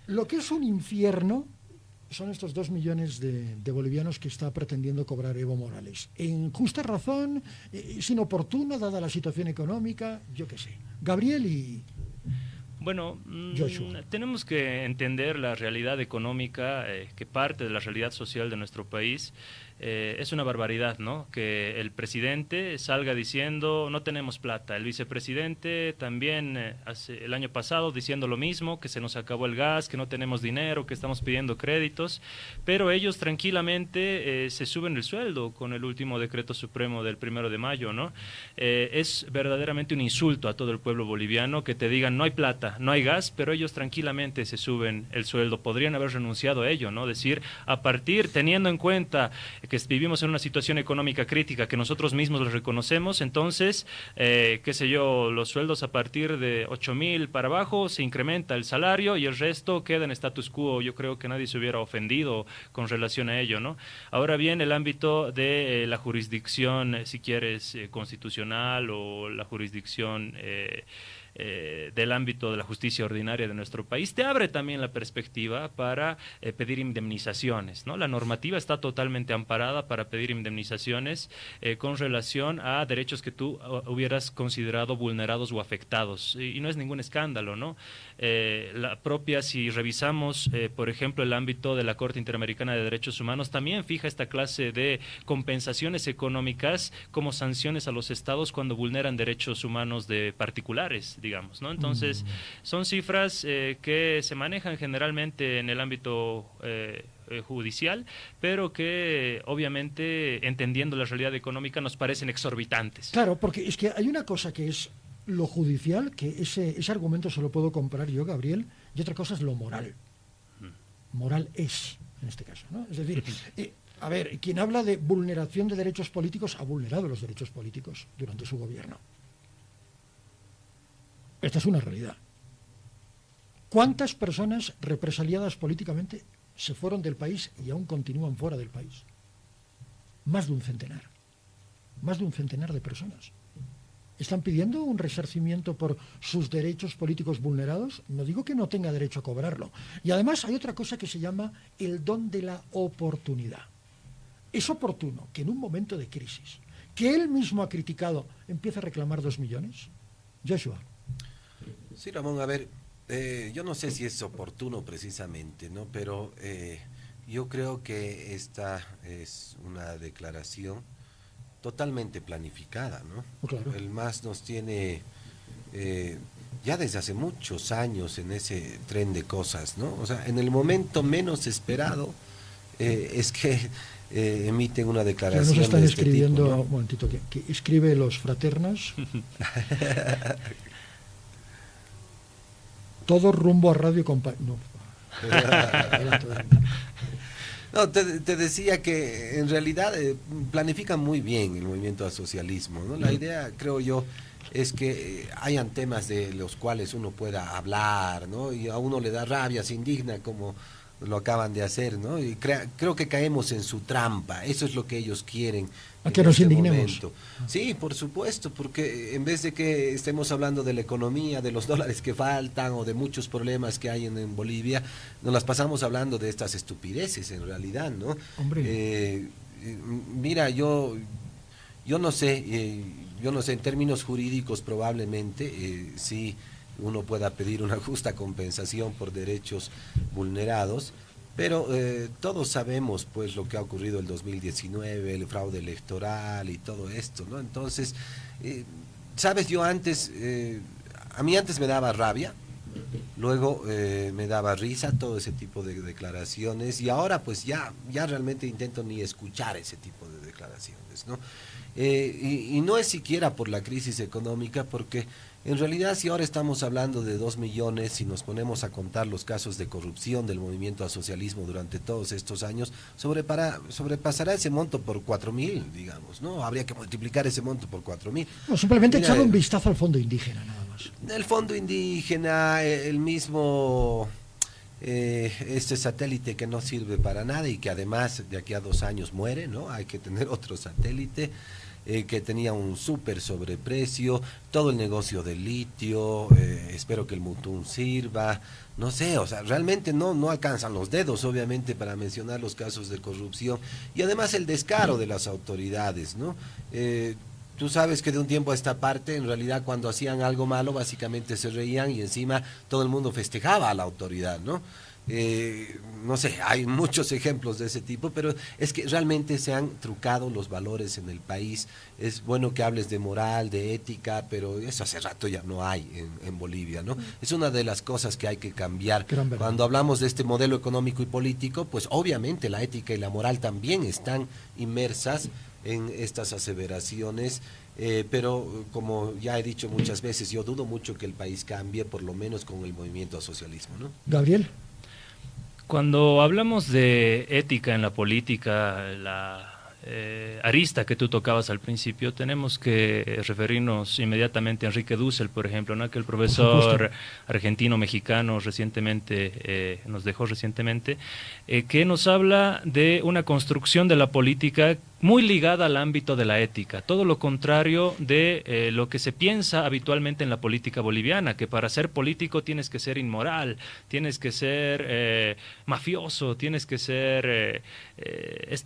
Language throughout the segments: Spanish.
Lo que es un infierno son estos 2 millones de bolivianos que está pretendiendo cobrar Evo Morales. En justa razón, es inoportuno, dada la situación económica, yo qué sé. Gabriel y Bueno, Joshua. tenemos que entender la realidad económica, que parte de la realidad social de nuestro país. Es una barbaridad, ¿no? Que el presidente salga diciendo no tenemos plata. El vicepresidente también el año pasado diciendo lo mismo, que se nos acabó el gas, que no tenemos dinero, que estamos pidiendo créditos, pero ellos tranquilamente se suben el sueldo con el último decreto supremo del 1 de mayo, ¿no? Es verdaderamente un insulto a todo el pueblo boliviano que te digan no hay plata, no hay gas, pero ellos tranquilamente se suben el sueldo. Podrían haber renunciado a ello, ¿no? Decir, teniendo en cuenta que vivimos en una situación económica crítica que nosotros mismos lo reconocemos, entonces, qué sé yo, los sueldos a partir de 8,000 para abajo se incrementa el salario y el resto queda en status quo. Yo creo que nadie se hubiera ofendido con relación a ello, ¿no? Ahora bien, el ámbito de la jurisdicción, si quieres, constitucional o la jurisdicción del ámbito de la justicia ordinaria de nuestro país, te abre también la perspectiva para pedir indemnizaciones, ¿no? La normativa está totalmente amparada para pedir indemnizaciones con relación a derechos que tú hubieras considerado vulnerados o afectados, y no es ningún escándalo, ¿no? Si revisamos, por ejemplo, el ámbito de la Corte Interamericana de Derechos Humanos, también fija esta clase de compensaciones económicas como sanciones a los estados cuando vulneran derechos humanos de particulares, digamos, ¿no? Entonces, son cifras que se manejan generalmente en el ámbito judicial, pero que obviamente, entendiendo la realidad económica, nos parecen exorbitantes. Claro, porque es que hay una cosa que es lo judicial, que ese argumento se lo puedo comprar yo, Gabriel, y otra cosa es lo moral. Moral es, en este caso, ¿no? Es decir, a ver, quien habla de vulneración de derechos políticos ha vulnerado los derechos políticos durante su gobierno. Esta es una realidad. ¿Cuántas personas represaliadas políticamente se fueron del país y aún continúan fuera del país? Más de un centenar. Más de un centenar de personas. ¿Están pidiendo un resarcimiento por sus derechos políticos vulnerados? No digo que no tenga derecho a cobrarlo. Y además hay otra cosa que se llama el don de la oportunidad. Es oportuno que en un momento de crisis, que él mismo ha criticado, empiece a reclamar 2 millones. Joshua. Sí, Ramón, a ver, yo no sé si es oportuno precisamente, ¿no? Pero yo creo que esta es una declaración totalmente planificada, ¿no? Claro. El MAS nos tiene ya desde hace muchos años en ese tren de cosas, ¿no? O sea, en el momento menos esperado es que emiten una declaración nos están de este escribiendo, tipo, ¿no? Un momentito, que escribe los fraternos. Todo rumbo a Radio No. No, te decía que en realidad planifican muy bien el movimiento al socialismo, ¿no? La idea, creo yo, es que hayan temas de los cuales uno pueda hablar, ¿no? Y a uno le da rabia, se indigna como lo acaban de hacer, ¿no? Y creo que caemos en su trampa, eso es lo que ellos quieren. ¿A que nos indignemos? Momento. Sí, por supuesto, porque en vez de que estemos hablando de la economía, de los dólares que faltan o de muchos problemas que hay en Bolivia, nos las pasamos hablando de estas estupideces en realidad, ¿no? Hombre. Mira, yo no sé, en términos jurídicos probablemente sí uno pueda pedir una justa compensación por derechos vulnerados, pero todos sabemos pues lo que ha ocurrido el 2019, el fraude electoral y todo esto, ¿no? Entonces, sabes, yo antes, a mí antes me daba rabia, luego me daba risa todo ese tipo de declaraciones, y ahora pues ya realmente intento ni escuchar ese tipo de declaraciones, ¿no? Y no es siquiera por la crisis económica, porque en realidad si ahora estamos hablando de 2 millones y nos ponemos a contar los casos de corrupción del movimiento al socialismo durante todos estos años, sobrepasará ese monto por 4,000, digamos, ¿no? Habría que multiplicar ese monto por 4,000. No, simplemente echarle un vistazo al fondo indígena, nada más. El fondo indígena, el mismo este satélite que no sirve para nada y que además de aquí a 2 años muere, ¿no? Hay que tener otro satélite. que tenía un súper sobreprecio, todo el negocio del litio, espero que el Mutún sirva, no sé, o sea, realmente no alcanzan los dedos, obviamente, para mencionar los casos de corrupción, y además el descaro de las autoridades, ¿no? Tú sabes que de un tiempo a esta parte, en realidad, cuando hacían algo malo, básicamente se reían y encima todo el mundo festejaba a la autoridad, ¿no? No sé, hay muchos ejemplos de ese tipo, pero es que realmente se han trucado los valores en el país. Es bueno que hables de moral, de ética, pero eso hace rato ya no hay en Bolivia, ¿no? Es una de las cosas que hay que cambiar. Cuando hablamos de este modelo económico y político, pues obviamente la ética y la moral también están inmersas en estas aseveraciones, pero como ya he dicho muchas veces, yo dudo mucho que el país cambie, por lo menos con el movimiento al socialismo, ¿no? Gabriel. Cuando hablamos de ética en la política, la arista que tú tocabas al principio, tenemos que referirnos inmediatamente a Enrique Dussel, por ejemplo, ¿no? Que el profesor argentino-mexicano recientemente nos dejó recientemente, que nos habla de una construcción de la política muy ligada al ámbito de la ética, todo lo contrario de lo que se piensa habitualmente en la política boliviana, que para ser político tienes que ser inmoral, tienes que ser mafioso, tienes que ser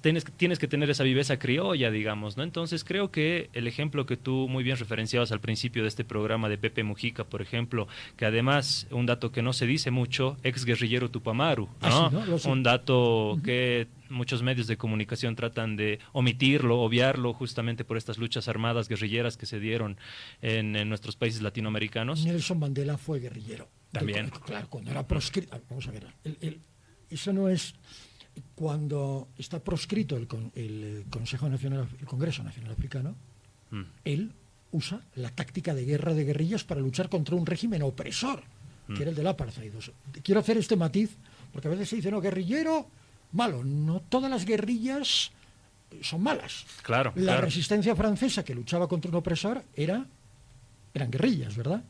tienes que tener esa viveza criolla, digamos, ¿no? Entonces creo que el ejemplo que tú muy bien referenciabas al principio de este programa de Pepe Mujica, por ejemplo, que además, un dato que no se dice mucho, ex guerrillero Tupamaru, ¿no? Sí, ¿no? Un dato que muchos medios de comunicación tratan de omitirlo, obviarlo, justamente por estas luchas armadas guerrilleras que se dieron en nuestros países latinoamericanos. Nelson Mandela fue guerrillero. También. Claro, cuando era proscrito. Vamos a ver, eso no es cuando está proscrito el Consejo Nacional, el Congreso Nacional Africano. Él usa la táctica de guerra de guerrillas para luchar contra un régimen opresor, que era el del apartheid. Quiero hacer este matiz porque a veces se dice, no, guerrillero malo. No todas las guerrillas son malas. Claro. La resistencia francesa que luchaba contra un opresor eran guerrillas, ¿verdad?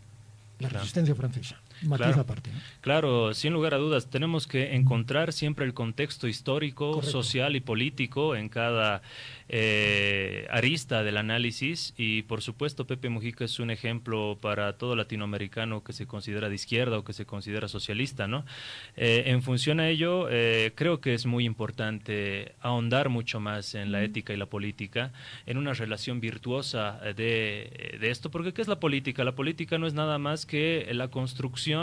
La resistencia francesa. Matiz aparte, ¿no? Claro, sin lugar a dudas, tenemos que encontrar siempre el contexto histórico, social y político en cada arista del análisis, y por supuesto Pepe Mujica es un ejemplo para todo latinoamericano que se considera de izquierda o que se considera socialista, ¿no? En función a ello, creo que es muy importante ahondar mucho más en la ética y la política, en una relación virtuosa de esto, porque ¿qué es la política? La política no es nada más que la construcción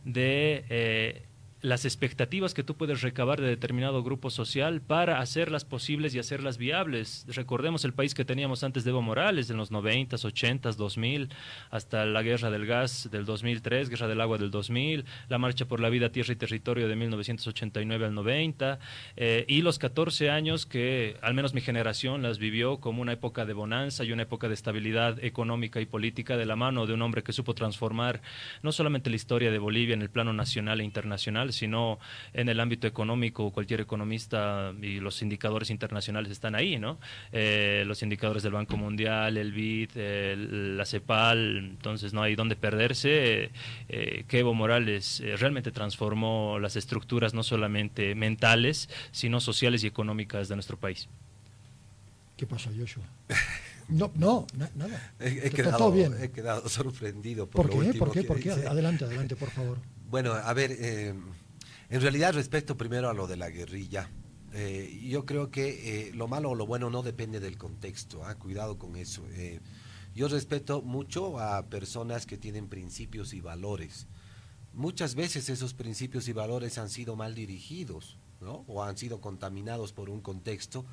de las expectativas que tú puedes recabar de determinado grupo social para hacerlas posibles y hacerlas viables. Recordemos el país que teníamos antes de Evo Morales, en los 90s, 80s, 2000, hasta la guerra del gas del 2003, guerra del agua del 2000, la marcha por la vida, tierra y territorio de 1989 al 90, y los 14 años que al menos mi generación las vivió como una época de bonanza y una época de estabilidad económica y política de la mano de un hombre que supo transformar no solamente la historia de Bolivia en el plano nacional e internacional, sino en el ámbito económico. Cualquier economista y los indicadores internacionales están ahí, ¿no? Los indicadores del Banco Mundial, el BID, la CEPAL, entonces no hay dónde perderse, que Evo Morales realmente transformó las estructuras no solamente mentales, sino sociales y económicas de nuestro país. ¿Qué pasa, Joshua? Nada. He quedado sorprendido por lo último. ¿Por qué? Adelante, por favor. Bueno, a ver, en realidad respecto primero a lo de la guerrilla, yo creo que lo malo o lo bueno no depende del contexto, cuidado con eso. Yo respeto mucho a personas que tienen principios y valores. Muchas veces esos principios y valores han sido mal dirigidos, ¿no? O han sido contaminados por un contexto,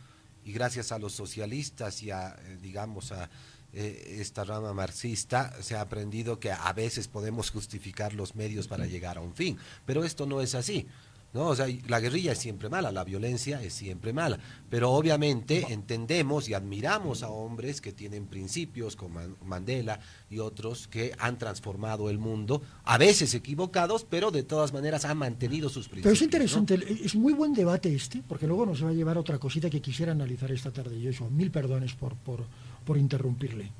y gracias a los socialistas y a, digamos, a esta rama marxista, se ha aprendido que a veces podemos justificar los medios para llegar a un fin, pero esto no es así, ¿no? O sea, la guerrilla es siempre mala, la violencia es siempre mala, pero obviamente entendemos y admiramos a hombres que tienen principios como Mandela y otros que han transformado el mundo, a veces equivocados, pero de todas maneras han mantenido sus principios. Pero es interesante, ¿no? Es muy buen debate porque luego nos va a llevar a otra cosita que quisiera analizar esta tarde, Joshua. Mil perdones por interrumpirle.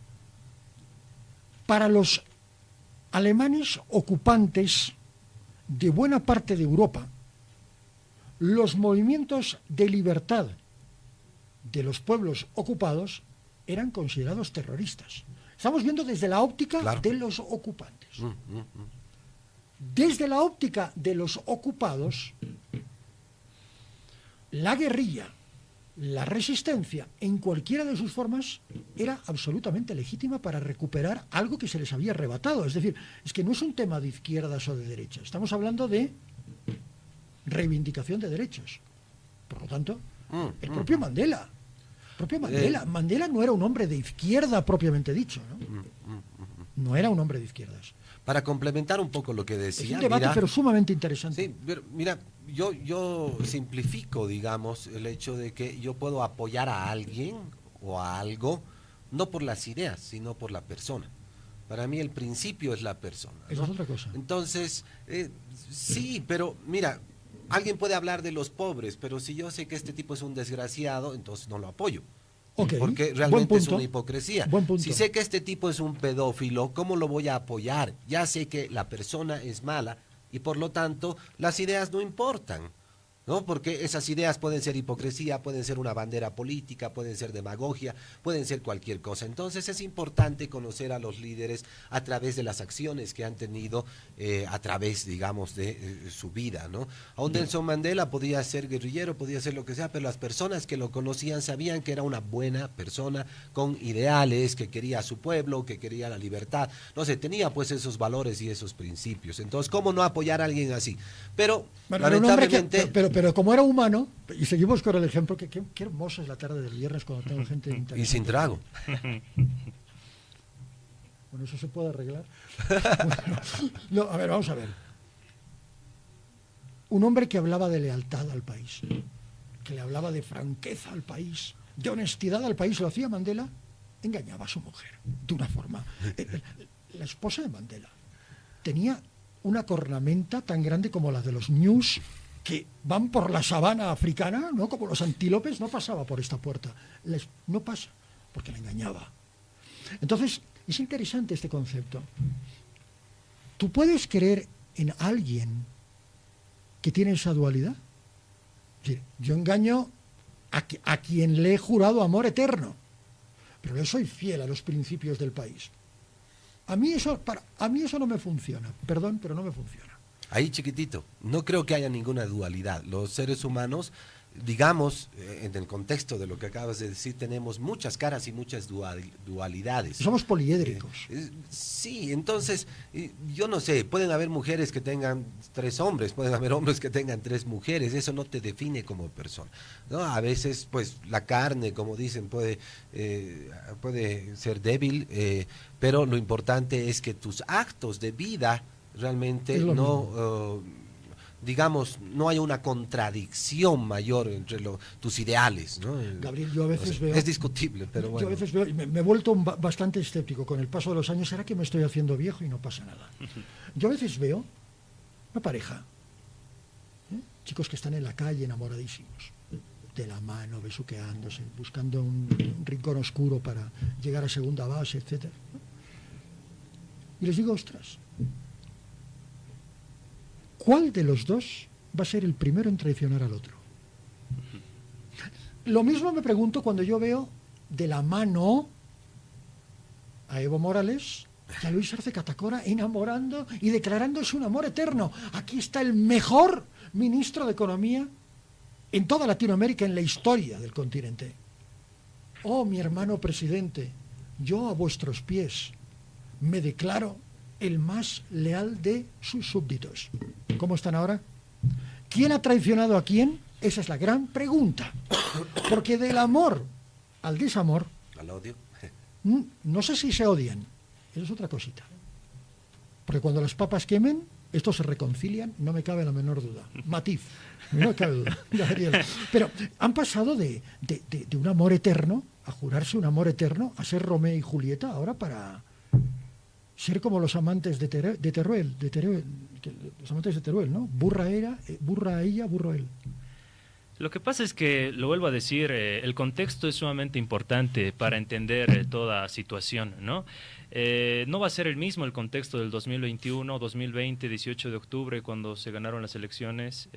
Para los alemanes ocupantes de buena parte de Europa, los movimientos de libertad de los pueblos ocupados eran considerados terroristas. Estamos viendo desde la óptica Claro. de los ocupantes. Desde la óptica de los ocupados, la guerrilla, la resistencia, en cualquiera de sus formas, era absolutamente legítima para recuperar algo que se les había arrebatado. Es decir, es que no es un tema de izquierdas o de derechas. Estamos hablando de reivindicación de derechos. Por lo tanto, el propio Mandela. Mandela no era un hombre de izquierda propiamente dicho, ¿no? No era un hombre de izquierdas. Para complementar un poco lo que Es decía, un debate, mira, pero sumamente interesante. sí, pero mira, yo simplifico, digamos, el hecho de que yo puedo apoyar a alguien o a algo, no por las ideas, sino por la persona. Para mí el principio es la persona, ¿no? Eso es otra cosa. Entonces, sí, pero mira, alguien puede hablar de los pobres, pero si yo sé que este tipo es un desgraciado, entonces no lo apoyo. Ok, Porque buen realmente es punto. una hipocresía. Buen punto. Si sé que este tipo es un pedófilo, ¿cómo lo voy a apoyar? Ya sé que la persona es mala y por lo tanto las ideas no importan, ¿no? Porque esas ideas pueden ser hipocresía, pueden ser una bandera política, pueden ser demagogia, pueden ser cualquier cosa. Entonces es importante conocer a los líderes a través de las acciones que han tenido a través, digamos, de su vida, ¿no? Aún Nelson Mandela podía ser guerrillero, podía ser lo que sea, pero las personas que lo conocían sabían que era una buena persona con ideales, que quería a su pueblo, que quería la libertad, no sé, tenía pues esos valores y esos principios. Entonces, ¿cómo no apoyar a alguien así? Pero, Bueno, era un hombre lamentablemente... pero como era humano, y seguimos con el ejemplo, que qué hermosa es la tarde del viernes cuando tengo gente interesante. Y sin trago. Bueno, eso se puede arreglar. Bueno, no, a ver, vamos a ver. Un hombre que hablaba de lealtad al país, que le hablaba de franqueza al país, de honestidad al país, lo hacía Mandela, engañaba a su mujer de una forma. La esposa de Mandela tenía una cornamenta tan grande como la de los ñus que van por la sabana africana, ¿no? Como los antílopes, no pasaba por esta puerta. No pasa, porque la engañaba. Entonces, es interesante este concepto. ¿Tú puedes creer en alguien que tiene esa dualidad? Es decir, yo engaño a quien le he jurado amor eterno, pero le soy fiel a los principios del país. A mí eso no me funciona. Perdón, pero no me funciona. Ahí chiquitito, no creo que haya ninguna dualidad. Los seres humanos, digamos, en el contexto de lo que acabas de decir, tenemos muchas caras y muchas dualidades. Somos poliédricos. Sí, entonces, yo no sé, pueden haber mujeres que tengan 3 hombres, pueden haber hombres que tengan 3 mujeres, eso no te define como persona, ¿no? A veces, pues, la carne, como dicen, puede ser débil, pero lo importante es que tus actos de vida realmente no, digamos, no hay una contradicción mayor entre tus ideales, ¿no? Gabriel, yo a veces veo... Es discutible, pero bueno. Yo a veces veo, y me he vuelto bastante escéptico con el paso de los años. ¿Será que me estoy haciendo viejo y no pasa nada? Yo a veces veo una pareja, chicos que están en la calle enamoradísimos, de la mano, besuqueándose, buscando un rincón oscuro para llegar a segunda base, etc. Y les digo, ostras, ¿cuál de los dos va a ser el primero en traicionar al otro? Lo mismo me pregunto cuando yo veo de la mano a Evo Morales y a Luis Arce Catacora enamorando y declarándose un amor eterno. Aquí está el mejor ministro de Economía en toda Latinoamérica, en la historia del continente. Oh, mi hermano presidente, yo a vuestros pies me declaro el más leal de sus súbditos. ¿Cómo están ahora? ¿Quién ha traicionado a quién? Esa es la gran pregunta. Porque del amor al desamor, al odio, no sé si se odian. Eso es otra cosita. Porque cuando las papas quemen, estos se reconcilian, no me cabe la menor duda. Matiz, no me cabe duda. Pero han pasado de un amor eterno, a jurarse un amor eterno, a ser Romeo y Julieta, ahora para ser como los amantes de Teruel, los amantes de Teruel, ¿no? Burra ella, burro él. Lo que pasa es que, lo vuelvo a decir, el contexto es sumamente importante para entender toda situación, ¿no? No va a ser el mismo el contexto del 2021, 2020, 18 de octubre, cuando se ganaron las elecciones,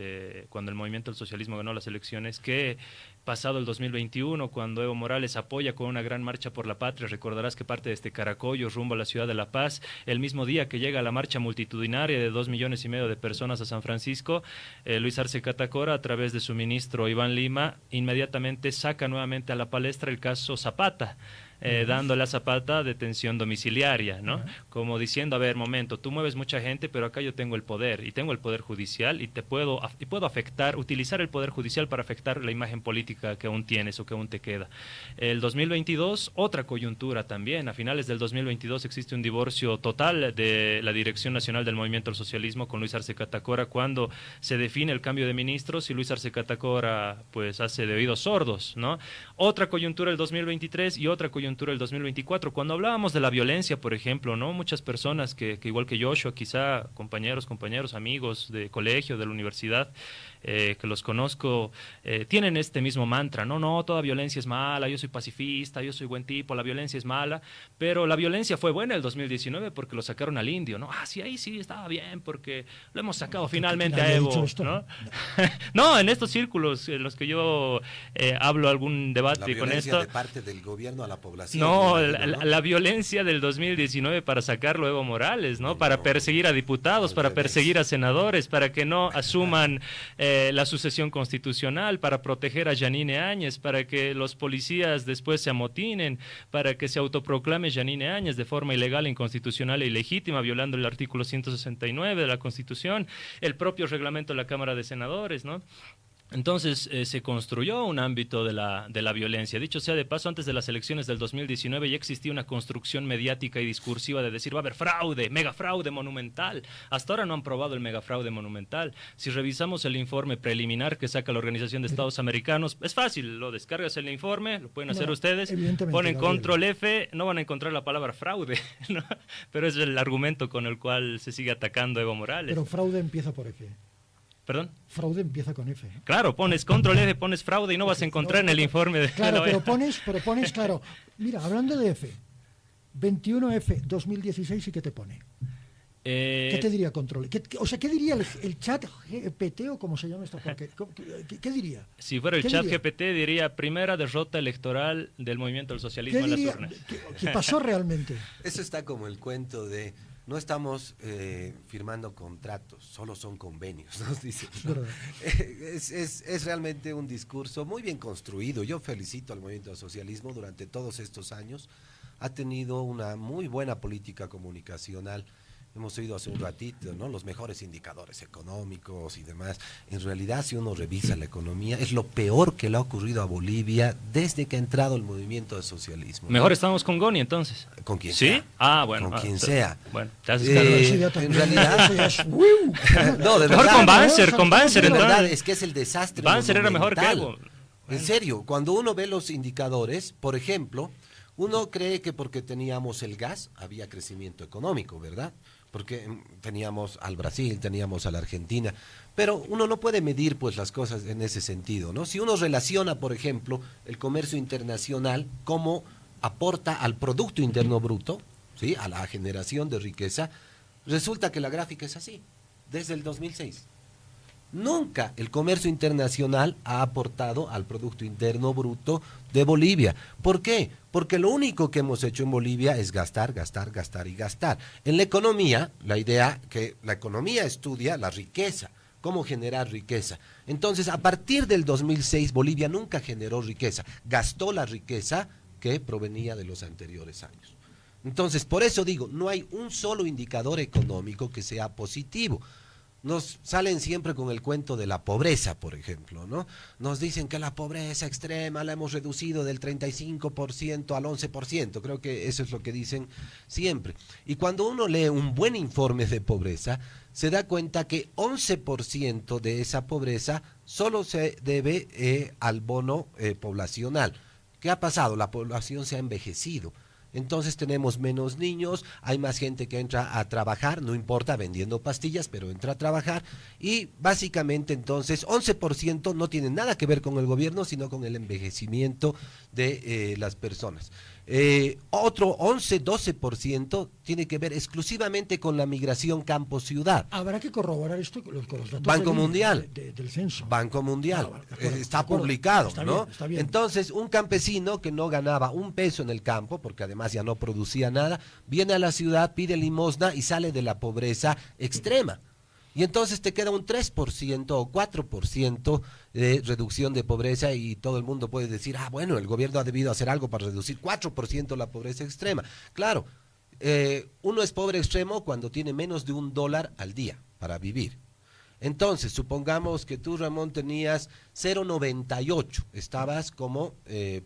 cuando el movimiento del socialismo ganó las elecciones, que pasado el 2021, cuando Evo Morales apoya con una gran marcha por la patria. Recordarás que parte desde Caracollo rumbo a la ciudad de La Paz, el mismo día que llega la marcha multitudinaria de 2,5 millones de personas a San Francisco, Luis Arce Catacora, a través de su ministro Iván Lima, inmediatamente saca nuevamente a la palestra el caso Zapata, dándole a Zapata detención domiciliaria, ¿no? Como diciendo, a ver, momento, tú mueves mucha gente, pero acá yo tengo el poder, y tengo el poder judicial, y puedo afectar, utilizar el poder judicial para afectar la imagen política que aún tienes o que aún te queda. El 2022, otra coyuntura también. A finales del 2022 existe un divorcio total de la Dirección Nacional del Movimiento al Socialismo con Luis Arce Catacora, cuando se define el cambio de ministros y Luis Arce Catacora pues hace de oídos sordos, ¿no? Otra coyuntura el 2023 y otra coyuntura el 2024. Cuando hablábamos de la violencia, por ejemplo, ¿no? Muchas personas que igual que Joshua, quizá compañeros, amigos de colegio, de la universidad, que los conozco, tienen este mismo mantra, no, toda violencia es mala, yo soy pacifista, yo soy buen tipo, la violencia es mala, pero la violencia fue buena el 2019 porque lo sacaron al indio, ¿no? Sí, ahí sí estaba bien porque lo hemos sacado finalmente a Evo, ¿no? No, en estos círculos en los que yo hablo algún debate con esto. De parte del gobierno a la población. No, la violencia del 2019 para sacarlo a Evo Morales, ¿no? Para perseguir a diputados, para perseguir a senadores, para que no asuman la sucesión constitucional, para proteger a Yanine Áñez, para que los policías después se amotinen, para que se autoproclame Yanine Áñez de forma ilegal, inconstitucional e ilegítima, violando el artículo 169 de la Constitución, el propio reglamento de la Cámara de Senadores, ¿no? Entonces se construyó un ámbito de la violencia. Dicho sea de paso, antes de las elecciones del 2019 ya existía una construcción mediática y discursiva de decir va a haber fraude, megafraude monumental. Hasta ahora no han probado el megafraude monumental. Si revisamos el informe preliminar que saca la Organización de Estados Americanos, es fácil, lo descargas el informe, lo pueden hacer ustedes, ponen control F, no van a encontrar la palabra fraude, ¿no? Pero es el argumento con el cual se sigue atacando a Evo Morales. Pero fraude empieza por F. ¿Perdón? Fraude empieza con F. Claro, pones control F, pones fraude y no vas a encontrar en el informe de... Claro, pero pones, claro. Mira, hablando de F, 21F 2016, ¿y qué te pone? ¿Qué te diría control? ¿Qué diría el chat GPT o cómo se llama esta? ¿Qué diría? Si fuera el chat GPT diría primera derrota electoral del movimiento del socialismo en las urnas. ¿Qué pasó realmente? Eso está como el cuento de... No estamos firmando contratos, solo son convenios, nos dicen, ¿no? Es realmente un discurso muy bien construido. Yo felicito al movimiento del socialismo durante todos estos años. Ha tenido una muy buena política comunicacional. Hemos oído hace un ratito, ¿no? Los mejores indicadores económicos y demás. En realidad, si uno revisa la economía, es lo peor que le ha ocurrido a Bolivia desde que ha entrado el movimiento del socialismo, ¿no? Mejor estamos con Goni, entonces. Con quien ¿Sí? sea. Bueno. Con quien sea. Bueno, te haces cargo. En realidad... No, de mejor verdad, con Banzer. De verdad, es que es el desastre. Banzer era mejor que Evo. En serio, cuando uno ve los indicadores, por ejemplo, uno cree que porque teníamos el gas había crecimiento económico, ¿verdad? Porque teníamos al Brasil, teníamos a la Argentina, pero uno no puede medir pues las cosas en ese sentido, ¿no? Si uno relaciona, por ejemplo, el comercio internacional, cómo aporta al Producto Interno Bruto, ¿sí?, a la generación de riqueza, resulta que la gráfica es así, desde el 2006. Nunca el comercio internacional ha aportado al Producto Interno Bruto de Bolivia. ¿Por qué? Porque lo único que hemos hecho en Bolivia es gastar, gastar, gastar y gastar. En la economía, la idea que la economía estudia la riqueza, cómo generar riqueza. Entonces, a partir del 2006, Bolivia nunca generó riqueza, gastó la riqueza que provenía de los anteriores años. Entonces, por eso digo, no hay un solo indicador económico que sea positivo. Nos salen siempre con el cuento de la pobreza, por ejemplo, ¿no? Nos dicen que la pobreza extrema la hemos reducido del 35% al 11%, creo que eso es lo que dicen siempre. Y cuando uno lee un buen informe de pobreza, se da cuenta que 11% de esa pobreza solo se debe al bono poblacional. ¿Qué ha pasado? La población se ha envejecido. entonces tenemos menos niños, hay más gente que entra a trabajar, no importa vendiendo pastillas, pero entra a trabajar, y básicamente entonces 11% no tiene nada que ver con el gobierno, sino con el envejecimiento de las personas. Otro 11-12% tiene que ver exclusivamente con la migración campo-ciudad. Habrá que corroborar esto con los datos Banco Mundial. del censo. Banco Mundial. Vale, está publicado, está ¿no? bien, está bien. Entonces, un campesino que no ganaba un peso en el campo, porque además ya no producía nada, viene a la ciudad, pide limosna y sale de la pobreza extrema. Y entonces te queda un 3% o 4% de reducción de pobreza, y todo el mundo puede decir, bueno, el gobierno ha debido hacer algo para reducir 4% la pobreza extrema. Claro, uno es pobre extremo cuando tiene menos de $1 al día para vivir. Entonces, supongamos que tú, Ramón, tenías 0,98, estabas como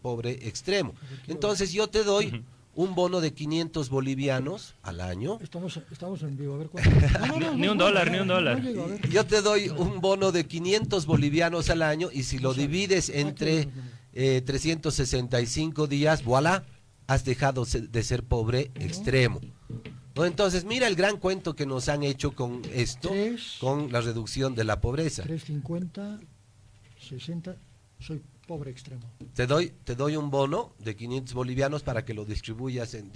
pobre extremo. Entonces yo te doy un bono de 500 bolivianos al año. Estamos en vivo, a ver cuánto. Ni un dólar. Yo te doy un bono de 500 bolivianos al año, y si lo divides entre 365 días, voilà, has dejado de ser pobre extremo. ¿No? Entonces, mira el gran cuento que nos han hecho con esto, con la reducción de la pobreza. 350, 60, soy pobre extremo. Te doy un bono de 500 bolivianos para que lo distribuyas en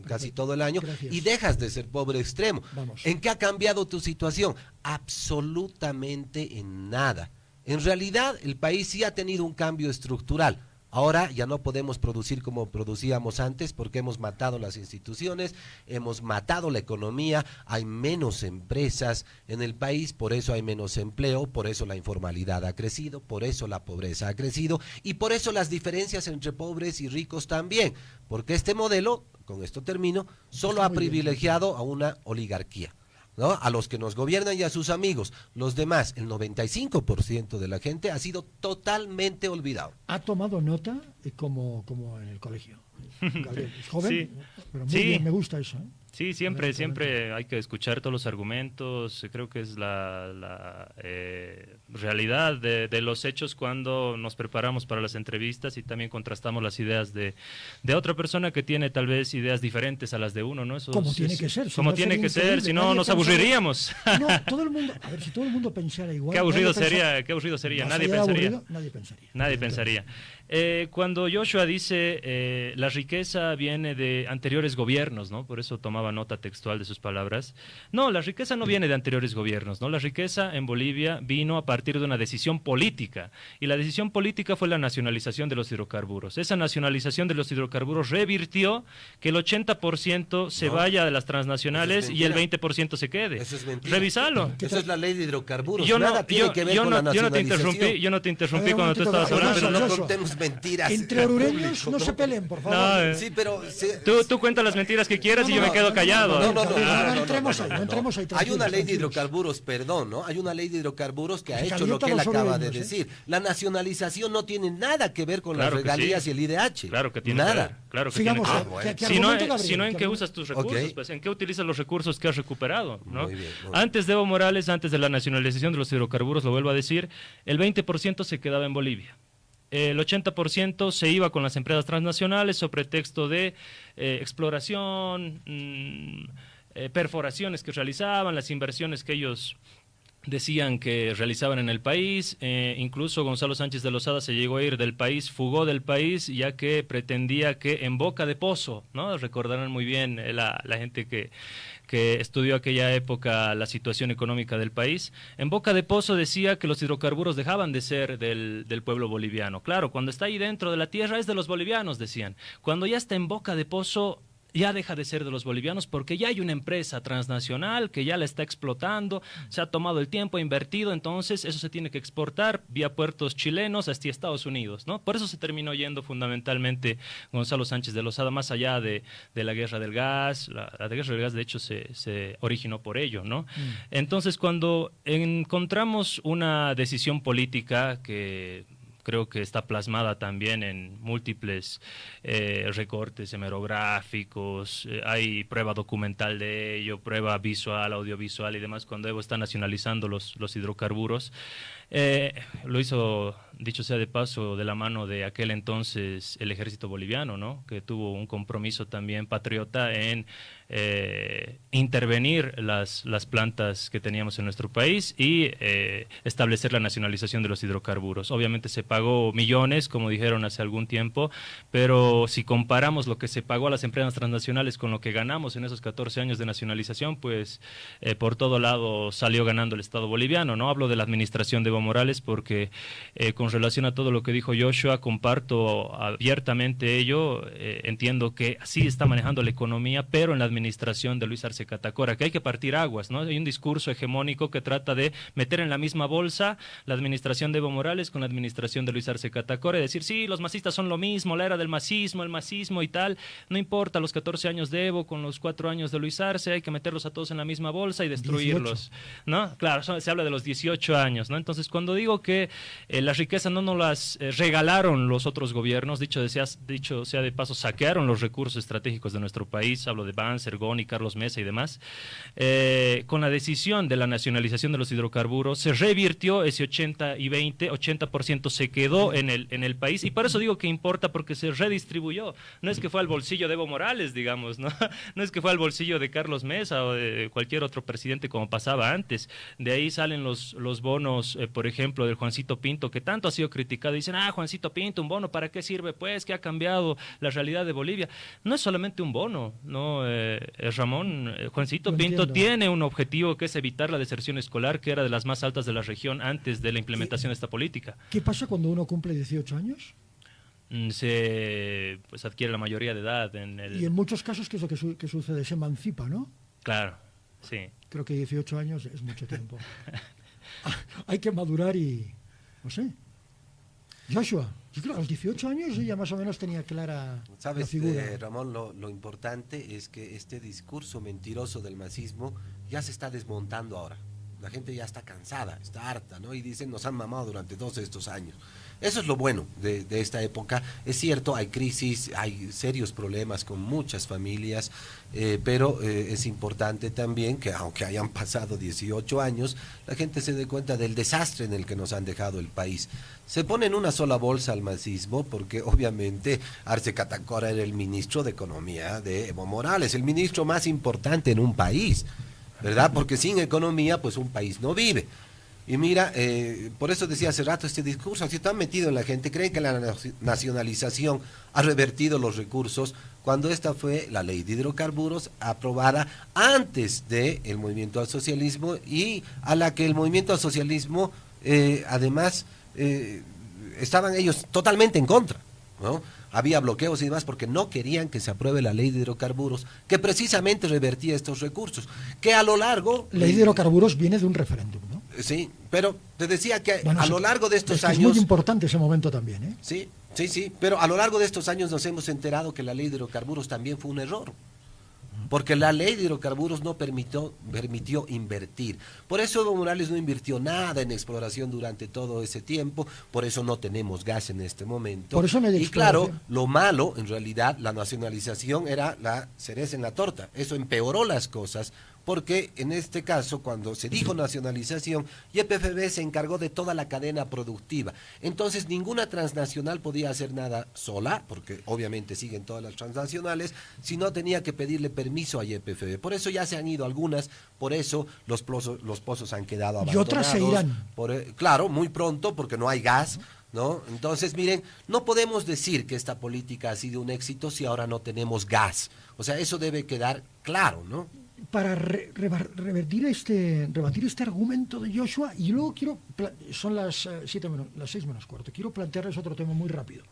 casi todo el año. Gracias. Y dejas de ser pobre extremo. Vamos. ¿En qué ha cambiado tu situación? Absolutamente en nada. En realidad, el país sí ha tenido un cambio estructural. Ahora ya no podemos producir como producíamos antes, porque hemos matado las instituciones, hemos matado la economía, hay menos empresas en el país, por eso hay menos empleo, por eso la informalidad ha crecido, por eso la pobreza ha crecido, y por eso las diferencias entre pobres y ricos también, porque este modelo, con esto termino, solo ha privilegiado a una oligarquía, ¿no? A los que nos gobiernan y a sus amigos. Los demás, el 95% de la gente ha sido totalmente olvidado. Ha tomado nota como en el colegio. Gabriel, es joven, Sí. pero muy bien, me gusta eso. Sí, siempre hay que escuchar todos los argumentos. Creo que es la realidad de los hechos cuando nos preparamos para las entrevistas, y también contrastamos las ideas de otra persona que tiene tal vez ideas diferentes a las de uno, ¿no? Como tiene que ser. Como tiene que ser, si no nos aburriríamos. No, todo el mundo, a ver, si todo el mundo pensara igual. Qué aburrido sería, nadie pensaría. Nadie pensaría. Cuando Joshua dice la riqueza viene de anteriores gobiernos, ¿no? Por eso tomaba nota textual de sus palabras. No, la riqueza no viene de anteriores gobiernos, ¿no? La riqueza en Bolivia vino a partir de una decisión política, y la decisión política fue la nacionalización de los hidrocarburos. Esa nacionalización de los hidrocarburos revirtió que el 80% se vaya de las transnacionales y el 20% se quede. Eso es mentira. Revísalo. Eso es la ley de hidrocarburos. Yo Nada tiene que ver con la nacionalización. Yo no te interrumpí A ver, cuando tú estabas hablando. Pero no Joshua. contemos mentiras. Entre orureños no se peleen, por favor. No, Sí, pero... Tú cuentas las mentiras que quieras y yo me quedo callado. No entremos ahí. Hay una ley de tranquilos. hidrocarburos, perdón, ¿no? Hay una ley de hidrocarburos que ha Se hecho lo calienta que él los acaba de orureños, decir. La nacionalización no tiene nada que ver con Claro las que regalías sí. y el IDH. Claro que tiene. Nada. Claro que Sigamos, tiene. bueno. ¿qué Si no, argumento, Gabriel? en ¿Qué qué argumento? usas tus recursos, Ok. pues en qué utilizas los recursos que has recuperado, ¿no? Muy bien. Antes de Evo Morales, antes de la nacionalización de los hidrocarburos, lo vuelvo a decir, el 20% se quedaba en Bolivia. El 80% se iba con las empresas transnacionales sobre pretexto de exploración, perforaciones que realizaban, las inversiones que ellos decían que realizaban en el país. Incluso Gonzalo Sánchez de Lozada se llegó a ir del país, fugó del país, ya que pretendía que en Boca de Pozo, ¿no? Recordarán muy bien la gente que estudió aquella época la situación económica del país. En Boca de Pozo decía que los hidrocarburos dejaban de ser del pueblo boliviano. Claro, cuando está ahí dentro de la tierra es de los bolivianos, decían. Cuando ya está en Boca de Pozo, ya deja de ser de los bolivianos, porque ya hay una empresa transnacional que ya la está explotando, se ha tomado el tiempo, ha invertido, entonces eso se tiene que exportar vía puertos chilenos hasta Estados Unidos, ¿no? Por eso se terminó yendo fundamentalmente Gonzalo Sánchez de Lozada, más allá de la guerra del gas. La guerra del gas, de hecho, se originó por ello, ¿no? Entonces, cuando encontramos una decisión política que creo que está plasmada también en múltiples recortes hemerográficos, hay prueba documental de ello, prueba visual, audiovisual y demás, cuando Evo está nacionalizando los hidrocarburos. Lo hizo, dicho sea de paso, de la mano de aquel entonces el ejército boliviano, ¿no? Que tuvo un compromiso también patriota en intervenir las plantas que teníamos en nuestro país y establecer la nacionalización de los hidrocarburos. Obviamente se pagó millones, como dijeron hace algún tiempo, pero si comparamos lo que se pagó a las empresas transnacionales con lo que ganamos en esos 14 años de nacionalización, pues por todo lado salió ganando el Estado boliviano, ¿no? Hablo de la administración de Evo Morales porque con relación a todo lo que dijo Joshua, comparto abiertamente ello, entiendo que así está manejando la economía, pero en la administración de Luis Arce Catacora, que hay que partir aguas, ¿no? Hay un discurso hegemónico que trata de meter en la misma bolsa la administración de Evo Morales con la administración de Luis Arce Catacora y decir, sí, los masistas son lo mismo, la era del masismo, el masismo y tal, no importa los 14 años de Evo con los 4 años de Luis Arce, hay que meterlos a todos en la misma bolsa y destruirlos, 18. ¿No? Claro, se habla de los 18 años, ¿no? Entonces, cuando digo que la riqueza no nos las regalaron los otros gobiernos, dicho sea de paso, saquearon los recursos estratégicos de nuestro país, hablo de Banzer, Goni, Carlos Mesa y demás, con la decisión de la nacionalización de los hidrocarburos, se revirtió ese 80 y 20, 80% se quedó en el país, y por eso digo que importa, porque se redistribuyó, no es que fue al bolsillo de Evo Morales, digamos, ¿no? No es que fue al bolsillo de Carlos Mesa o de cualquier otro presidente como pasaba antes, de ahí salen los bonos, por ejemplo, del Juancito Pinto, que tanto ha sido criticado, dicen, Juancito Pinto, un bono, ¿para qué sirve? Pues, que ha cambiado la realidad de Bolivia. No es solamente un bono, ¿no? Ramón, Juancito Pinto tiene un objetivo que es evitar la deserción escolar, que era de las más altas de la región antes de la implementación de esta política. ¿Qué pasa cuando uno cumple 18 años? Se pues adquiere la mayoría de edad. Y en muchos casos, ¿qué es lo que sucede? Se emancipa, ¿no? Claro, sí. Creo que 18 años es mucho tiempo. Hay que madurar y... no sé. Joshua, yo creo que a los 18 años ya más o menos tenía clara la figura. Ramón, lo importante es que este discurso mentiroso del masismo ya se está desmontando ahora. La gente ya está cansada, está harta, ¿no? Y dicen, nos han mamado durante todos estos años. Eso es lo bueno de esta época. Es cierto, hay crisis, hay serios problemas con muchas familias, pero es importante también que, aunque hayan pasado 18 años, la gente se dé cuenta del desastre en el que nos han dejado el país. Se pone en una sola bolsa al masismo porque obviamente Arce Catacora era el ministro de Economía de Evo Morales, el ministro más importante en un país, ¿verdad? Porque sin economía, pues un país no vive. Y mira, por eso decía hace rato, este discurso así tan metido en la gente, creen que la nacionalización ha revertido los recursos, cuando esta fue la ley de hidrocarburos aprobada antes del movimiento al socialismo, y a la que el movimiento al socialismo, además, estaban ellos totalmente en contra, ¿no? Había bloqueos y demás porque no querían que se apruebe la ley de hidrocarburos, que precisamente revertía estos recursos, que a lo largo... La ley de hidrocarburos viene de un referéndum, ¿no? Sí, pero te decía que bueno, a lo largo de estos años... Es muy importante ese momento también, ¿eh? Sí, pero a lo largo de estos años nos hemos enterado que la ley de hidrocarburos también fue un error, porque la ley de hidrocarburos no permitió invertir. Por eso Evo Morales no invirtió nada en exploración durante todo ese tiempo, por eso no tenemos gas en este momento. Por eso no hay y claro, lo malo, en realidad, la nacionalización era la cereza en la torta. Eso empeoró las cosas, porque en este caso, cuando se dijo nacionalización, YPFB se encargó de toda la cadena productiva. Entonces, ninguna transnacional podía hacer nada sola, porque obviamente siguen todas las transnacionales, sino tenía que pedirle permiso a YPFB. Por eso ya se han ido algunas, por eso los pozos han quedado abandonados. Y otras se irán. Claro, muy pronto, porque no hay gas, ¿no? Entonces, miren, no podemos decir que esta política ha sido un éxito si ahora no tenemos gas. O sea, eso debe quedar claro, ¿no? Para rebatir este argumento de Joshua, y luego son las 6 menos cuarto, quiero plantearles otro tema muy rápido.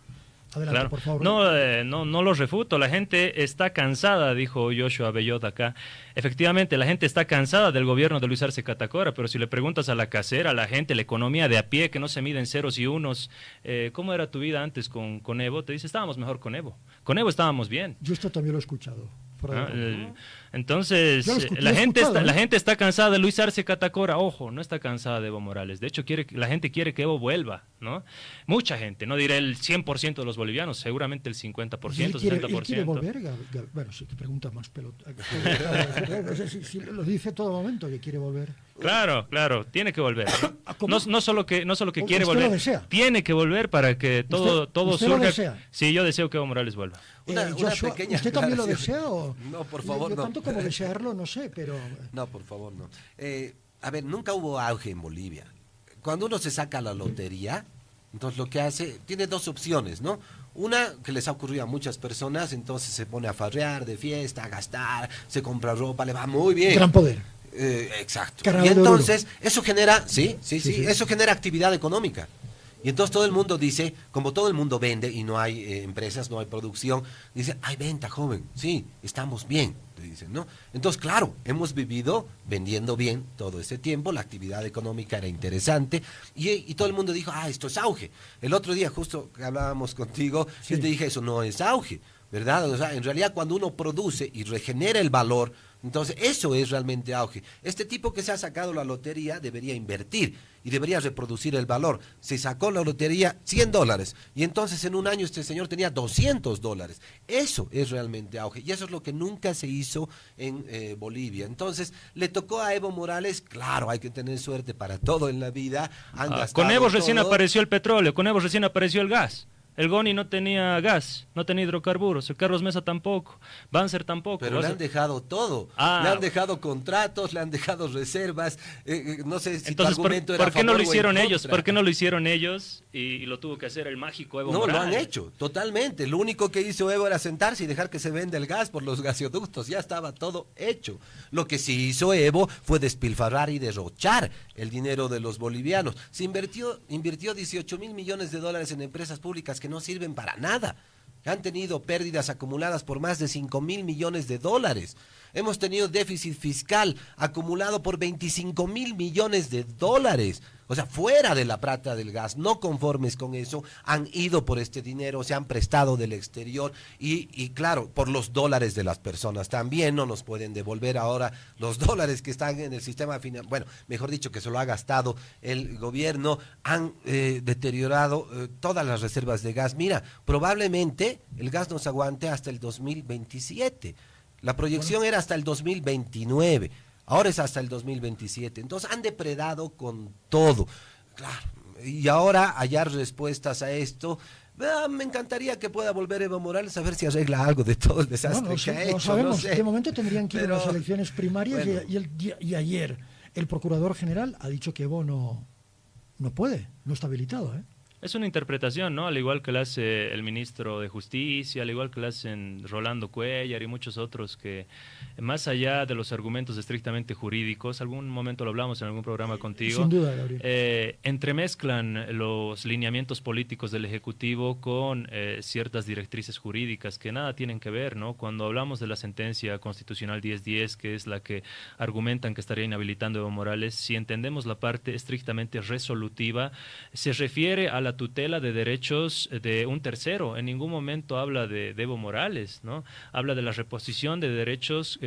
Adelante, claro. Por favor. No lo refuto, la gente está cansada, dijo Joshua Bellot acá. Efectivamente, la gente está cansada del gobierno de Luis Arce Catacora, pero si le preguntas a la casera, a la gente, la economía de a pie, que no se mide en ceros y unos, ¿cómo era tu vida antes con Evo? Te dice, estábamos mejor con Evo estábamos bien. Yo esto también lo he escuchado. Fuera de broma. Entonces, Yo lo escuché, la escuchado, gente está cansada de Luis Arce Catacora, ojo, no está cansada de Evo Morales. De hecho, la gente quiere que Evo vuelva, ¿no? Mucha gente, no diré el 100% de los bolivianos, seguramente el 50%, Él 60%. quiere volver, bueno, sí, que pregunta más pelota. No sé si lo dice todo momento que quiere volver. Claro, tiene que volver. No solo que quiere ¿Usted volver, lo desea? tiene que volver para que todo ¿Usted surja. lo desea? Sí, yo deseo que Evo Morales vuelva. Una Joshua, pequeña ¿usted también lo aclaración. desea? O? No, por favor, yo no. tanto como desearlo, no sé, pero... No, por favor, no. A ver, nunca hubo auge en Bolivia. Cuando uno se saca la lotería, entonces lo que hace, tiene dos opciones, ¿no? Una que les ha ocurrido a muchas personas, entonces se pone a farrear de fiesta, a gastar, se compra ropa, le va muy bien. Gran poder. Exacto. Cargado Y de entonces eso genera, sí, Sí. eso genera actividad económica. Y entonces todo el mundo dice, como todo el mundo vende y no hay empresas, no hay producción, dice, hay venta, joven, sí, estamos bien, te dicen, ¿no? Entonces, claro, hemos vivido vendiendo bien todo ese tiempo, la actividad económica era interesante y todo el mundo dijo, esto es auge. El otro día, justo que hablábamos contigo, Sí. yo te dije, eso no es auge, ¿verdad? O sea, en realidad cuando uno produce y regenera el valor, entonces eso es realmente auge. Este tipo que se ha sacado la lotería debería invertir y debería reproducir el valor. Se sacó la lotería $100 y entonces en un año este señor tenía $200. Eso es realmente auge y eso es lo que nunca se hizo en Bolivia. Entonces le tocó a Evo Morales, claro, hay que tener suerte para todo en la vida. Con Evo recién apareció el petróleo, con Evo recién apareció el gas. El Goni no tenía gas, no tenía hidrocarburos, el Carlos Mesa tampoco, Banzer tampoco. Pero le han dejado todo, le han dejado contratos, le han dejado reservas, no sé si entonces, tu argumento ¿por era qué no lo a favor o en hicieron ellos? contra? ¿Por qué no lo hicieron ellos y lo tuvo que hacer el mágico Evo Morales? No, lo han hecho, totalmente. Lo único que hizo Evo era sentarse y dejar que se venda el gas por los gasoductos, ya estaba todo hecho. Lo que sí hizo Evo fue despilfarrar y derrochar el dinero de los bolivianos. Se invirtió 18.000 millones de dólares en empresas públicas que no sirven para nada. Han tenido pérdidas acumuladas por más de 5.000 millones de dólares. Hemos tenido déficit fiscal acumulado por 25.000 millones de dólares. O sea, fuera de la plata del gas, no conformes con eso, han ido por este dinero, se han prestado del exterior y claro, por los dólares de las personas también no nos pueden devolver ahora los dólares que están en el sistema financiero. Bueno, mejor dicho, que se lo ha gastado el gobierno, han deteriorado todas las reservas de gas. Mira, probablemente el gas nos aguante hasta el 2027. La proyección era hasta el 2029. Ahora es hasta el 2027. Entonces han depredado con todo. Claro. Y ahora hallar respuestas a esto. Me encantaría que pueda volver Evo Morales a ver si arregla algo de todo el desastre que ha hecho. No sabemos. No sé. De momento tendrían que ir a las elecciones primarias bueno. y ayer el Procurador General ha dicho que Evo no puede, no está habilitado, ¿eh? Es una interpretación, ¿no? Al igual que la hace el ministro de Justicia, al igual que la hacen Rolando Cuellar y muchos otros que, más allá de los argumentos estrictamente jurídicos, algún momento lo hablamos en algún programa contigo, Sin duda, Gabriel. entremezclan los lineamientos políticos del Ejecutivo con ciertas directrices jurídicas que nada tienen que ver, ¿no? Cuando hablamos de la sentencia constitucional 1010, que es la que argumentan que estaría inhabilitando a Evo Morales, si entendemos la parte estrictamente resolutiva, se refiere a la tutela de derechos de un tercero. En ningún momento habla de Evo Morales, ¿no? Habla de la reposición de derechos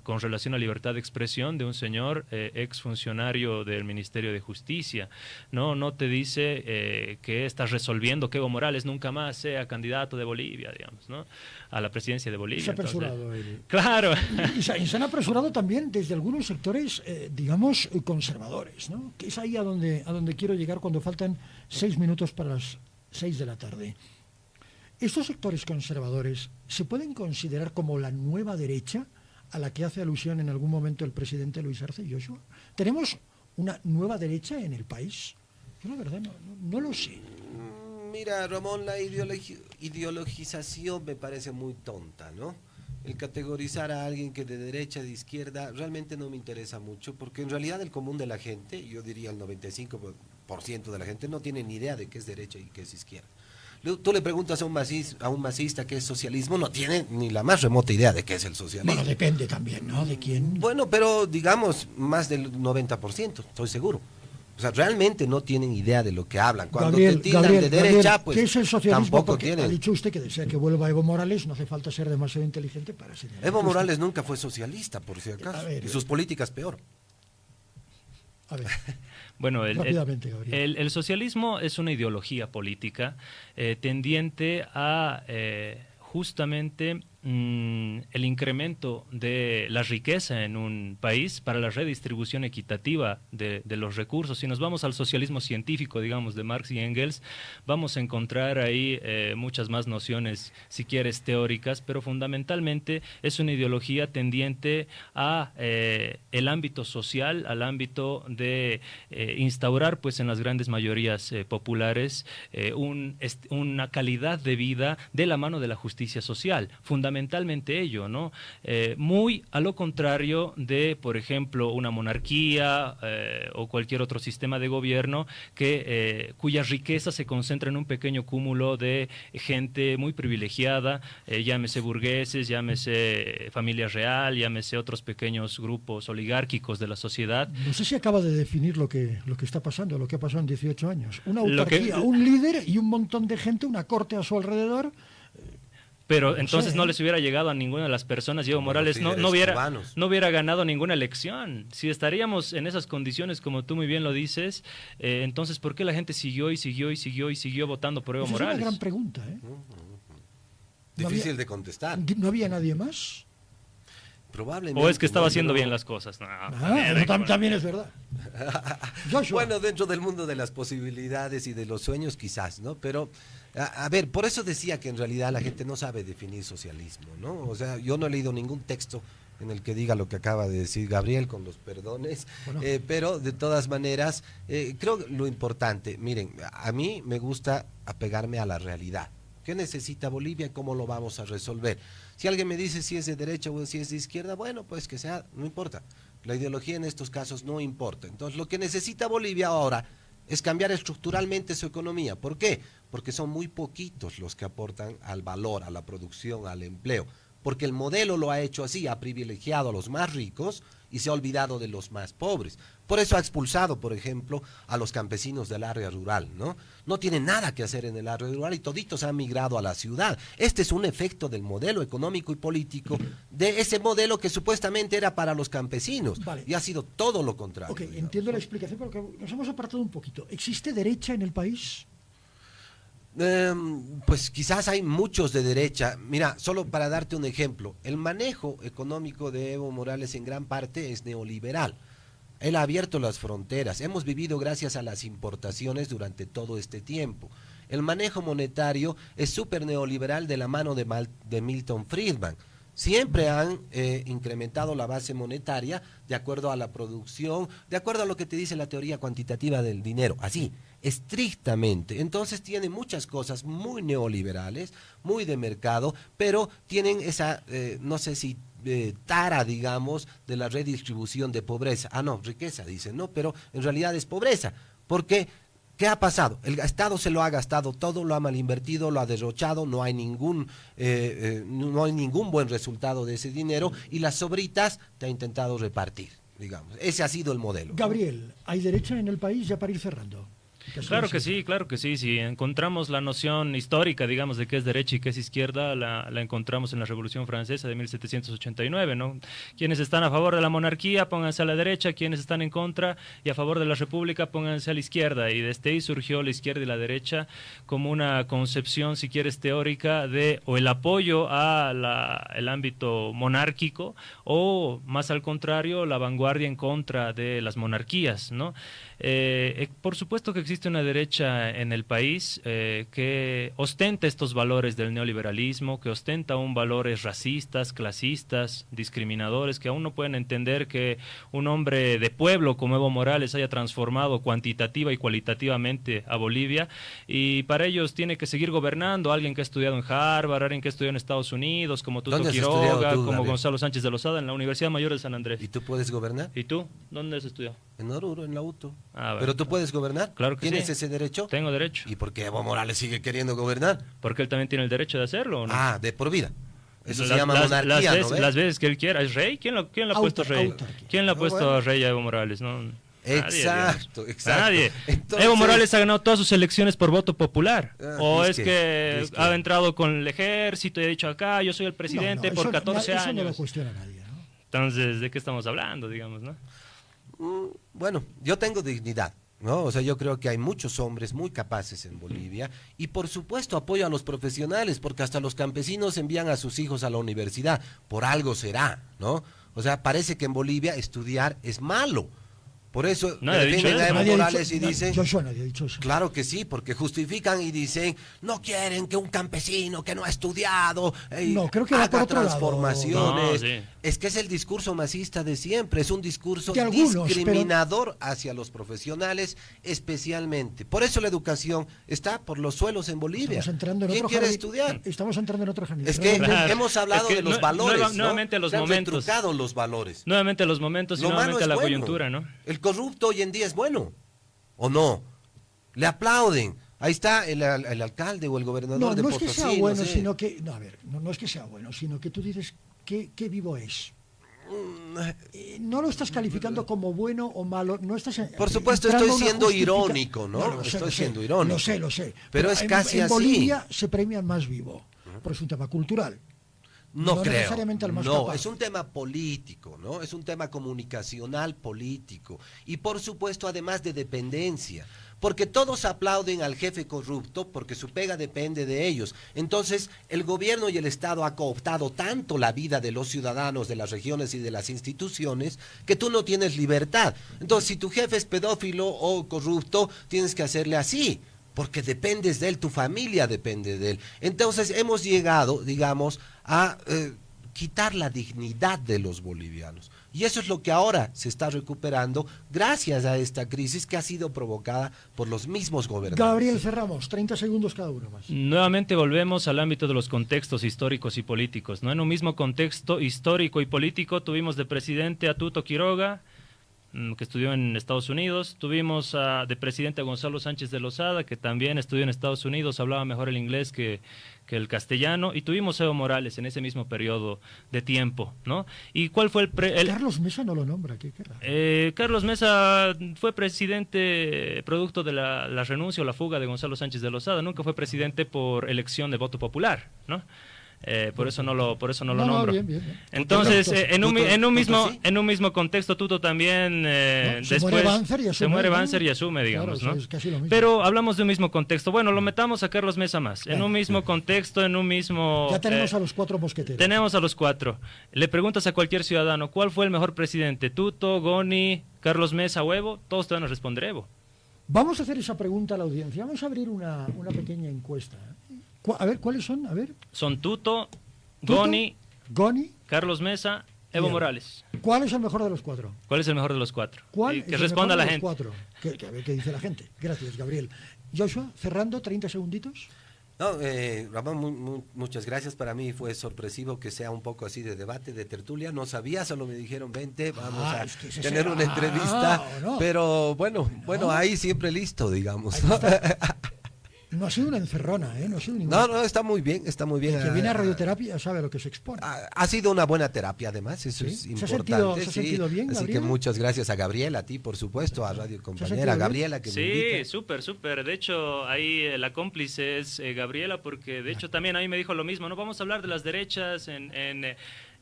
con relación a libertad de expresión de un señor exfuncionario del Ministerio de Justicia. No te dice que está resolviendo que Evo Morales nunca más sea candidato de Bolivia, digamos, ¿no? A la presidencia de Bolivia. Se ha apresurado. Claro. Y se han apresurado también desde algunos sectores, digamos, conservadores, ¿no? Que es ahí a donde quiero llegar cuando faltan 6 minutos para las 6 de la tarde. ¿Estos sectores conservadores se pueden considerar como la nueva derecha a la que hace alusión en algún momento el presidente Luis Arce, Joshua? ¿Tenemos una nueva derecha en el país? Yo la verdad no lo sé. Mira, Ramón, la ideologización me parece muy tonta, ¿no? El categorizar a alguien que de derecha, de izquierda, realmente no me interesa mucho, porque en realidad el común de la gente, yo diría el 95% de la gente, no tiene ni idea de qué es derecha y qué es izquierda. Tú le preguntas a un masista qué es socialismo, no tiene ni la más remota idea de qué es el socialismo. Bueno, depende también, ¿no? De quién. Bueno, pero digamos más del 90%, estoy seguro. O sea, realmente no tienen idea de lo que hablan. Cuando Gabriel, te tildan de derecha, Gabriel, pues ¿qué es el socialismo? tampoco Porque tienen. ha dicho usted que desea que vuelva Evo Morales, no hace falta ser demasiado inteligente para señalar. Evo que Morales nunca fue socialista, por si acaso. ver, y sus políticas peor. A ver, Bueno, rápidamente, Gabriel. el socialismo es una ideología política tendiente a justamente el incremento de la riqueza en un país para la redistribución equitativa de los recursos. Si nos vamos al socialismo científico, digamos, de Marx y Engels, vamos a encontrar ahí muchas más nociones, si quieres, teóricas, pero fundamentalmente es una ideología tendiente a el ámbito social, al ámbito de instaurar, pues, en las grandes mayorías populares una calidad de vida de la mano de la justicia social, fundamentalmente ello, ¿no? Muy a lo contrario de, por ejemplo, una monarquía o cualquier otro sistema de gobierno cuya riqueza se concentra en un pequeño cúmulo de gente muy privilegiada, llámese burgueses, llámese familia real, llámese otros pequeños grupos oligárquicos de la sociedad. No sé si acaba de definir lo que está pasando, lo que ha pasado en 18 años. Una autarquía, un líder y un montón de gente, una corte a su alrededor. Pero entonces no les hubiera llegado a ninguna de las personas y Evo Morales no hubiera ganado ninguna elección. Si estaríamos en esas condiciones, como tú muy bien lo dices, entonces ¿por qué la gente siguió votando por Evo Morales? Es una gran pregunta, ¿eh? Difícil de contestar. ¿No había nadie más? Probablemente. O es que estaba haciendo bien las cosas. También es verdad. Bueno, dentro del mundo de las posibilidades y de los sueños quizás, ¿no? Pero, a ver, por eso decía que en realidad la gente no sabe definir socialismo, ¿no? O sea, yo no he leído ningún texto en el que diga lo que acaba de decir Gabriel, con los perdones, bueno. Pero de todas maneras, creo lo importante, miren, a mí me gusta apegarme a la realidad. ¿Qué necesita Bolivia y cómo lo vamos a resolver? Si alguien me dice si es de derecha o si es de izquierda, bueno, pues que sea, no importa. La ideología en estos casos no importa. Entonces, lo que necesita Bolivia ahora es cambiar estructuralmente su economía. ¿Por qué? Porque son muy poquitos los que aportan al valor, a la producción, al empleo. Porque el modelo lo ha hecho así, ha privilegiado a los más ricos y se ha olvidado de los más pobres. Por eso ha expulsado, por ejemplo, a los campesinos del área rural, ¿no? No tienen nada que hacer en el área rural y toditos han migrado a la ciudad. Este es un efecto del modelo económico y político de ese modelo que supuestamente era para los campesinos. Vale. Y ha sido todo lo contrario. Ok, entiendo la explicación, pero nos hemos apartado un poquito. ¿Existe derecha en el país? Pues quizás hay muchos de derecha. Mira, solo para darte un ejemplo, el manejo económico de Evo Morales en gran parte es neoliberal. Él ha abierto las fronteras. Hemos vivido gracias a las importaciones durante todo este tiempo. El manejo monetario es súper neoliberal de la mano de Milton Friedman. Siempre han incrementado la base monetaria de acuerdo a la producción, de acuerdo a lo que te dice la teoría cuantitativa del dinero, así, estrictamente. Entonces tiene muchas cosas muy neoliberales, muy de mercado, pero tienen esa, no sé si tara, digamos, de la redistribución de pobreza. Ah, no, riqueza, dicen, no, pero en realidad es pobreza, porque ¿qué ha pasado? El Estado se lo ha gastado todo, lo ha malinvertido, lo ha derrochado, no hay ningún buen resultado de ese dinero y las sobritas te ha intentado repartir, digamos. Ese ha sido el modelo. Gabriel, ¿hay derecha en el país ya para ir cerrando? Claro que sí. Si encontramos la noción histórica, digamos, de qué es derecha y qué es izquierda, la encontramos en la Revolución Francesa de 1789, ¿no? Quienes están a favor de la monarquía, pónganse a la derecha, quienes están en contra y a favor de la república, pónganse a la izquierda. Y desde ahí surgió la izquierda y la derecha como una concepción, si quieres, teórica de o el apoyo al ámbito monárquico o, más al contrario, la vanguardia en contra de las monarquías, ¿no? Por supuesto que existe una derecha en el país que ostenta estos valores del neoliberalismo, que ostenta aún valores racistas, clasistas, discriminadores, que aún no pueden entender que un hombre de pueblo como Evo Morales haya transformado cuantitativa y cualitativamente a Bolivia, y para ellos tiene que seguir gobernando alguien que ha estudiado en Harvard, alguien que ha estudiado en Estados Unidos, como Tuto Quiroga, como Gonzalo Sánchez de Lozada en la Universidad Mayor de San Andrés. ¿Y tú puedes gobernar? ¿Y tú? ¿Dónde has estudiado? En Oruro, en la UTO. Ah, bueno, ¿pero tú puedes gobernar? Claro que ¿Tienes sí. ese derecho? Tengo derecho. ¿Y por qué Evo Morales sigue queriendo gobernar? Porque él también tiene el derecho de hacerlo, ¿o no? Ah, de por vida. Eso se llama monarquía, ¿no? Las veces que él quiera. ¿Es rey? ¿Quién lo ha puesto rey? ¿Quién le ha puesto a rey a Evo Morales? No. Exacto, exacto. Nadie. Entonces, Evo Morales ha ganado todas sus elecciones por voto popular. ¿O es que es que ha entrado con el ejército y ha dicho acá, yo soy el presidente por 14 eso años? no lo cuestiona nadie, ¿no? Entonces, ¿de qué estamos hablando, digamos, no? Bueno, yo tengo dignidad, ¿no? O sea, yo creo que hay muchos hombres muy capaces en Bolivia y por supuesto apoyo a los profesionales, porque hasta los campesinos envían a sus hijos a la universidad, por algo será, ¿no? O sea, parece que en Bolivia estudiar es malo. Por eso defienden a Evo Morales y dicen... Nadie ha dicho eso. Claro que sí, porque justifican y dicen, no quieren que un campesino que no ha estudiado creo que haga transformaciones. No, sí. Es que es el discurso masista de siempre, es un discurso de algunos, discriminador hacia los profesionales especialmente. Por eso la educación está por los suelos en Bolivia. ¿Quién quiere estudiar? Estamos entrando en otro jardín. Es que hemos hablado de los valores, nuevamente a los momentos. Se han retrucado los valores. Nuevamente a los momentos y nuevamente a la coyuntura, ¿no? El corrupto hoy en día es bueno, ¿o no? Le aplauden. Ahí está el alcalde o el gobernador de Potosí. No es que sea bueno, sino que... No, a ver, no es que sea bueno, sino que tú dices, ¿qué vivo es? No lo estás calificando como bueno o malo, no estás... Por supuesto, estoy siendo irónico, ¿no? Estoy siendo irónico. Lo sé. Pero es casi en así. Bolivia se premia al más vivo, porque es un tema cultural. No creo. Necesariamente al más capaz. Es un tema político, ¿no? Es un tema comunicacional político. Y por supuesto, además de dependencia. Porque todos aplauden al jefe corrupto porque su pega depende de ellos. Entonces, el gobierno y el Estado ha cooptado tanto la vida de los ciudadanos, de las regiones y de las instituciones, que tú no tienes libertad. Entonces, si tu jefe es pedófilo o corrupto, tienes que hacerle así. Porque dependes de él, tu familia depende de él. Entonces hemos llegado, digamos, a quitar la dignidad de los bolivianos. Y eso es lo que ahora se está recuperando gracias a esta crisis que ha sido provocada por los mismos gobernantes. Gabriel, cerramos, 30 segundos cada uno más. Nuevamente volvemos al ámbito de los contextos históricos y políticos, ¿no? En un mismo contexto histórico y político tuvimos de presidente a Tuto Quiroga, que estudió en Estados Unidos. Tuvimos de presidente a Gonzalo Sánchez de Lozada, que también estudió en Estados Unidos, hablaba mejor el inglés que el castellano, y tuvimos a Evo Morales en ese mismo periodo de tiempo, ¿no? ¿Y cuál fue Carlos Mesa no lo nombra, ¿qué raro? Carlos Mesa fue presidente producto de la renuncia o la fuga de Gonzalo Sánchez de Lozada, nunca fue presidente por elección de voto popular, ¿no? Por eso no lo nombro. Bien. Entonces, en un mismo contexto, Tuto también se muere Banzer y asume, digamos, claro, ¿no? es casi lo mismo. Pero hablamos de un mismo contexto. Bueno, lo metamos a Carlos Mesa más. En un mismo contexto, en un mismo... Ya tenemos a los 4 mosqueteros. Tenemos a los 4. Le preguntas a cualquier ciudadano, ¿cuál fue el mejor presidente? Tuto, Goni, Carlos Mesa o Evo. Todos te van a responder Evo. Vamos a hacer esa pregunta a la audiencia. Vamos a abrir una pequeña encuesta. A ver, ¿cuáles son? A ver. Son Tuto, Goni, Carlos Mesa, Evo Morales. ¿Cuál es el mejor de los 4? ¿Cuál es el mejor de los 4? Que responda la gente. A ver qué dice la gente. Gracias, Gabriel. Joshua, cerrando, 30 segunditos. No, Ramón, muchas gracias. Para mí fue sorpresivo que sea un poco así de debate, de tertulia. No sabía, solo me dijeron, vente, vamos a tener una entrevista. Pero bueno, ahí siempre listo, digamos. No ha sido una encerrona, ¿eh? No ha sido ninguna... No, está muy bien. El que viene a radioterapia sabe a lo que se expone. Ha sido una buena terapia, además, eso es importante. ¿Se ha sentido bien, Así Gabriela? que muchas gracias a Gabriela, a ti, por supuesto, a Radio Compañera, a Gabriela, que me invita. Sí, súper. De hecho, ahí la cómplice es Gabriela, porque de hecho también a mí me dijo lo mismo, ¿no? Vamos a hablar de las derechas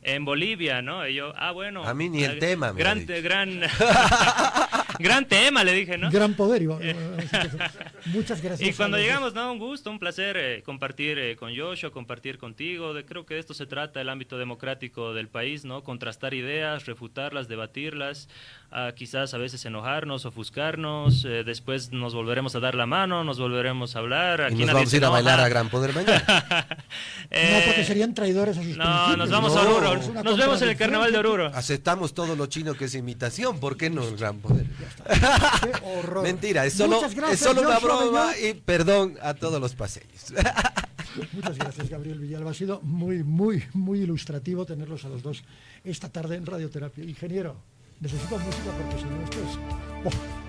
en Bolivia, ¿no? Y yo, bueno... A mí ni el tema, gran tema, le dije, ¿no? Gran poder, Iván. Muchas gracias. Y cuando llegamos, ¿no? Un gusto, un placer compartir con Joshua, compartir contigo. Creo que de esto se trata, el ámbito democrático del país, ¿no? Contrastar ideas, refutarlas, debatirlas, quizás a veces enojarnos, ofuscarnos, después nos volveremos a dar la mano, nos volveremos a hablar. Aquí y nos vamos a ir a bailar a Gran Poder mañana. No, porque serían traidores a sus principios. Nos vamos a Oruro. Nos vemos en el Carnaval de Oruro. Aceptamos todo lo chino que es imitación, ¿por qué no el Gran Poder? Qué horror. Mentira, es solo una broma y perdón a todos los paseños. Muchas gracias, Gabriel Villalba. Ha sido muy ilustrativo tenerlos a los dos esta tarde en Radioterapia. Ingeniero, necesito música porque si no esto es...